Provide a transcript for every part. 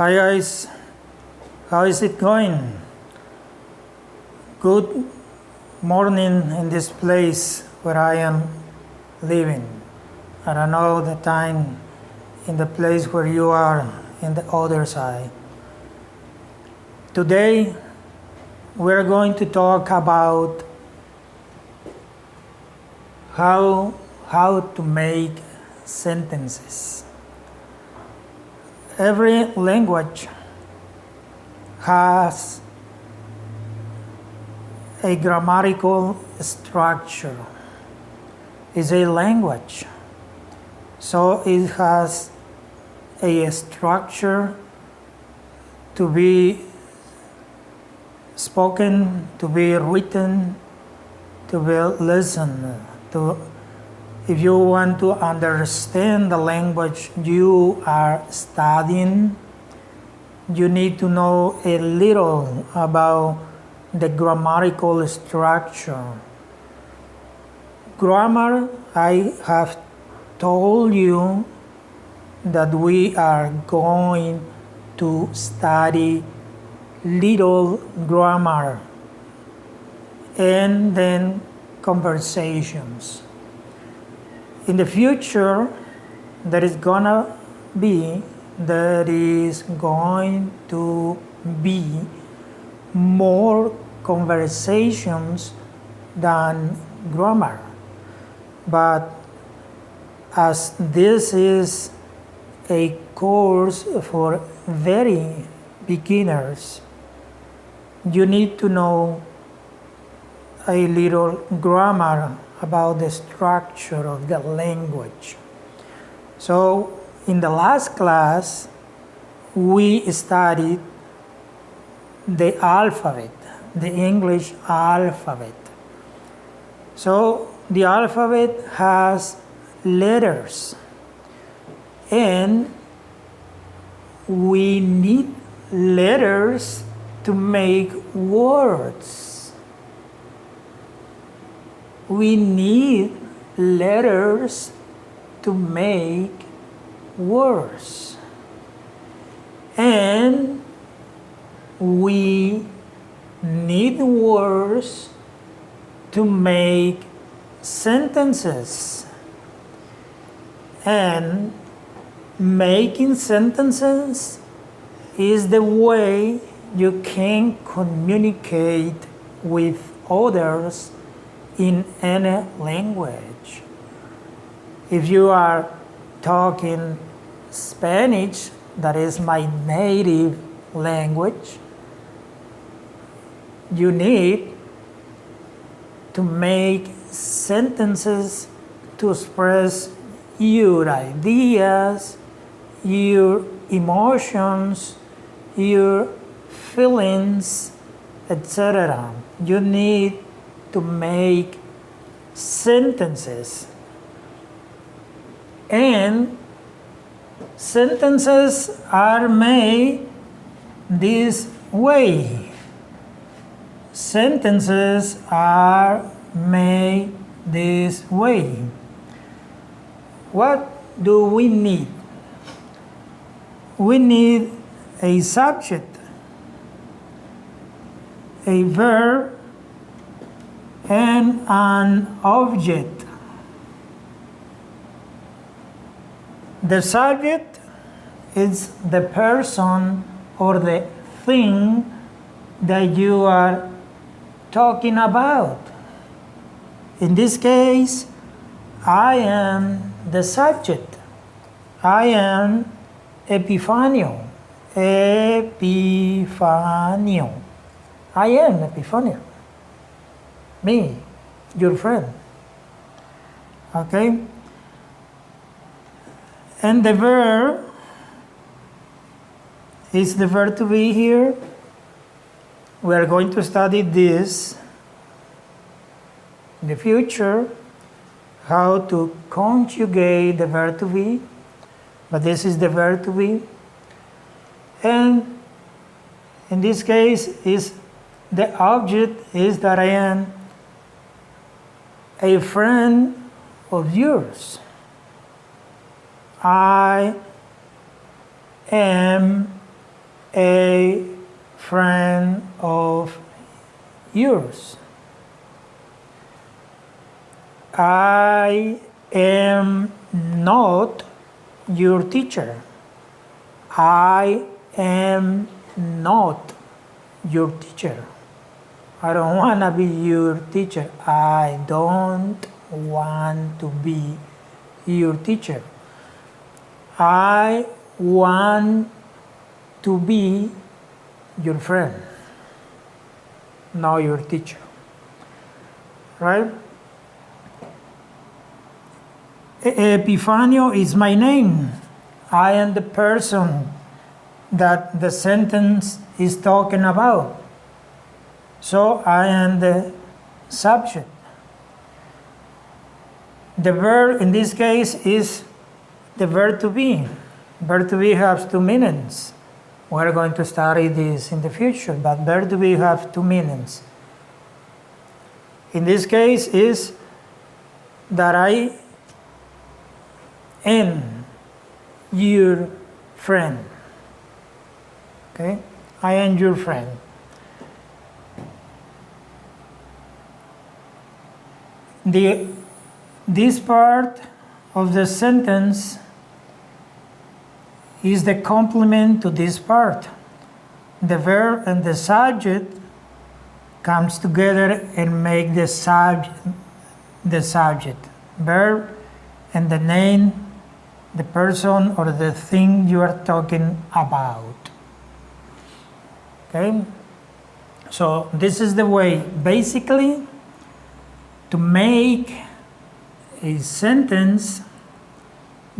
Hi guys, how is it going? Good morning in this place where I am living. I don't know the time in the place where you are in the other side. Today we're going to talk about how to make sentences. Every language has a grammatical structure. It's a language, so it has a structure to be spoken, to be written, to be listened to. If you want to understand the language you are studying, you need to know a little about the grammatical structure. Grammar, I have told you that we are going to study little grammar and then conversations. In the future, there is going to be more conversations than grammar. But as this is a course for very beginners, you need to know a little grammar about the structure of the language. So in the last class, we studied the alphabet, the English alphabet. So the alphabet has letters, and we need letters to make words. We need letters to make words. And we need words to make sentences. And making sentences is the way you can communicate with others in any language. If you are talking Spanish, that is my native language, you need to make sentences to express your ideas, your emotions, your feelings, etc. You need to make sentences. And sentences are made this way. Sentences are made this way. What do we need? We need a subject, a verb, and an object. The subject is the person or the thing that you are talking about. In this case, I am the subject. I am Epifanio. Epifanio. I am Epifanio. Me, your friend. Okay? And the verb is the verb to be here. We are going to study this in the future, how to conjugate the verb to be, but this is the verb to be. And in this case, the object is that I am a friend of yours. I am a friend of yours. I am not your teacher. I am not your teacher. I don't want to be your teacher. I don't want to be your teacher. I want to be your friend, not your teacher. Right? Epifanio is my name. I am the person that the sentence is talking about. So I am the subject. The verb in this case is the verb to be. Verb to be has two meanings. We're going to study this in the future, but verb to be has two meanings. In this case is that I am your friend. Okay? I am your friend. This part of the sentence is the complement to this part. The verb and the subject comes together and make the subject. Verb and the name, the person or the thing you are talking about. Okay? So this is the way. Basically, to make a sentence,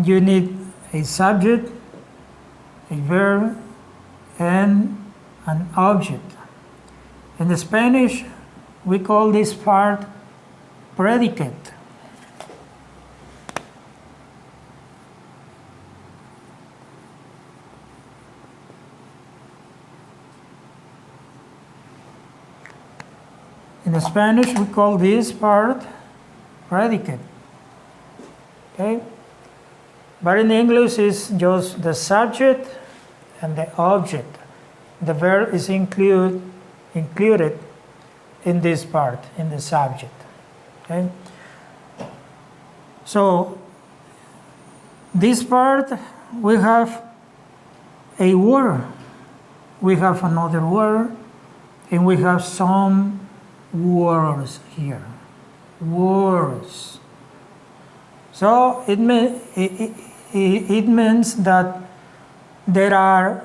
you need a subject, a verb, and an object. In Spanish, we call this part predicate. In Spanish, we call this part predicate. Okay? But in English, it's just the subject and the object. The verb is included in this part, in the subject. Okay? So, this part, we have a word. We have another word, and we have some words here. Words. So it means that there are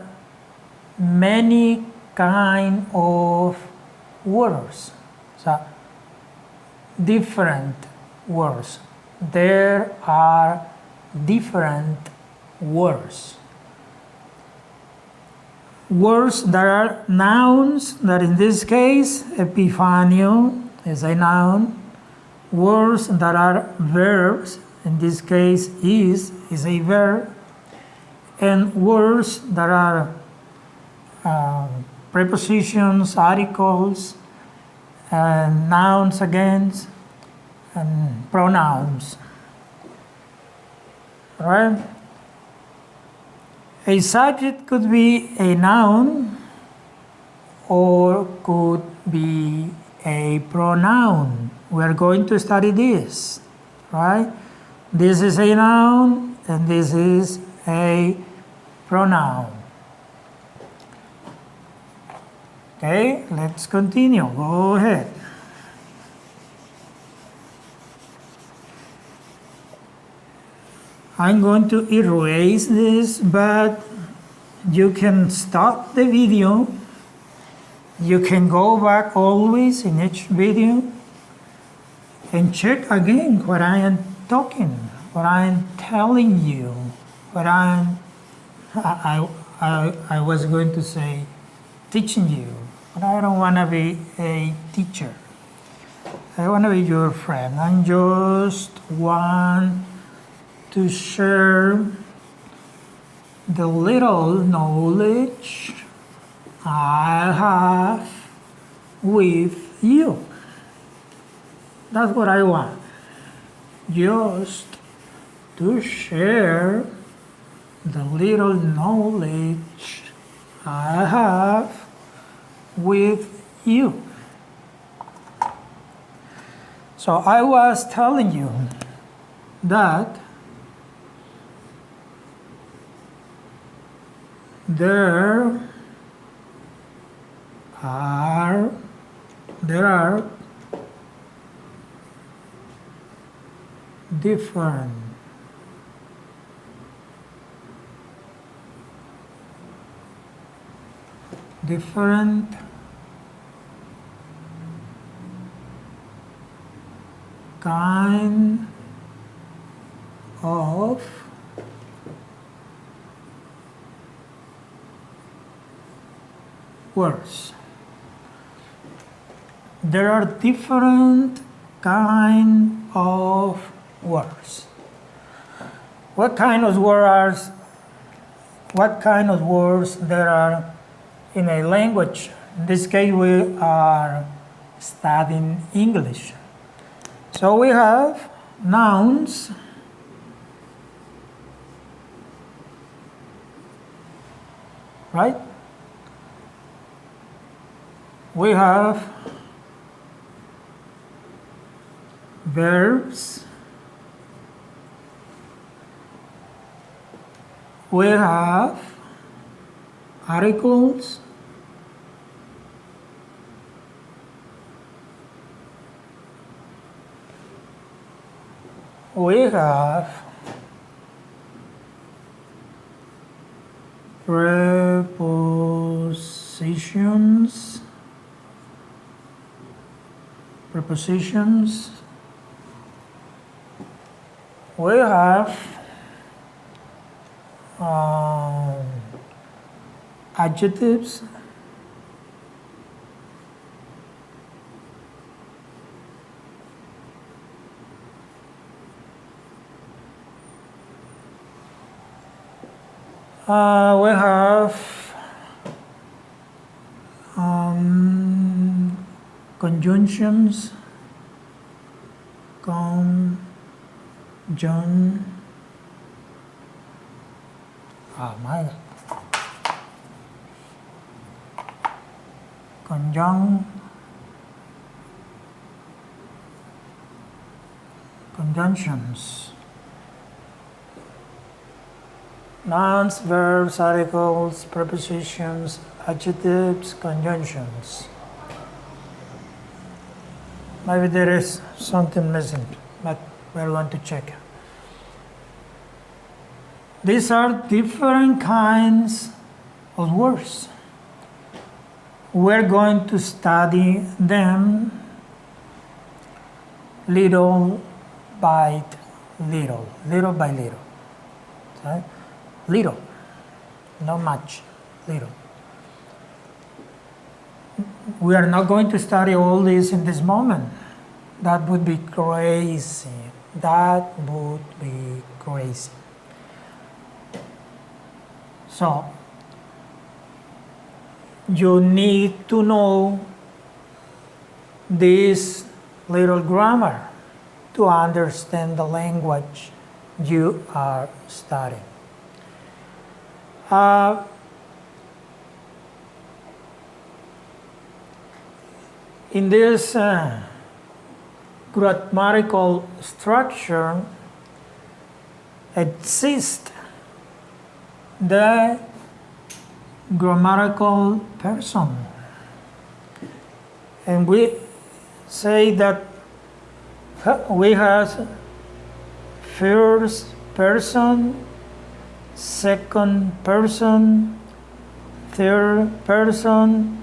many kind of words. So different words. There are different words. Words that are nouns, that in this case, Epifanio is a noun. Words that are verbs, in this case, is a verb. And words that are prepositions, articles, and nouns again, and pronouns. All right? A subject could be a noun or could be a pronoun. We are going to study this, right? This is a noun and this is a pronoun. Okay, let's continue. Go ahead. I'm going to erase this, but you can stop the video. You can go back always in each video and check again what I am talking, what I am telling you, what I was going to say, teaching you. But I don't want to be a teacher. I want to be your friend. I just want to share the little knowledge I have with you. That's what I want. Just to share the little knowledge I have with you. So I was telling you that there are different kind of words. There are different kind of words. What kind of words there are in a language? In this case, we are studying English. So we have nouns, right? We have verbs, we have articles, we have prepositions, we have adjectives, we have conjunctions, conjunctions, nouns, verbs, articles, prepositions, adjectives, conjunctions. Maybe there is something missing, but we're going to check. These are different kinds of words. We're going to study them little by little. Okay? Little, not much, little. We are not going to study all this in this moment. That would be crazy. So, you need to know this little grammar to understand the language you are studying. In this grammatical structure exists the grammatical person. And we say that we have first person, second person, third person,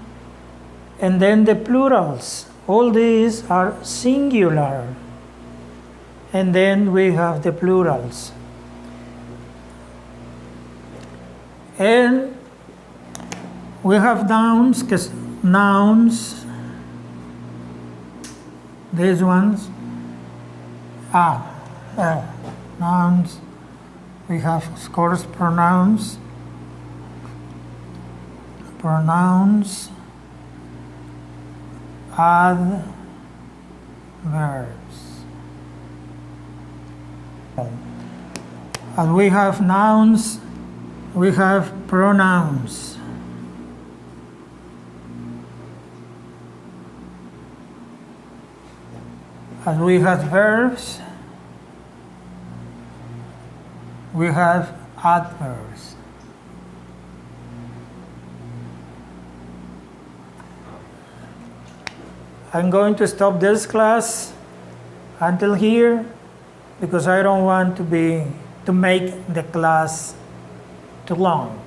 and then the plurals. All these are singular. And then we have the plurals. And we have nouns, because nouns, these ones, nouns, we have, of course, pronouns, adverbs. And we have nouns, we have pronouns. As we have verbs, we have adverbs. I'm going to stop this class until here because I don't want to make the class too long.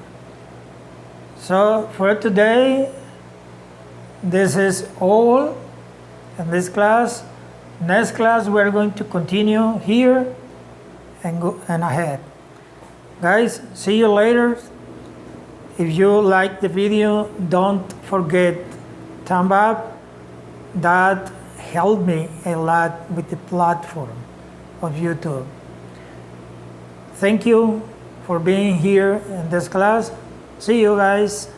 So for today, this is all in this class. Next class we're going to continue here and go and ahead. Guys, see you later. If you like the video, don't forget thumb up. That helped me a lot with the platform of YouTube. Thank you for being here in this class. See you guys.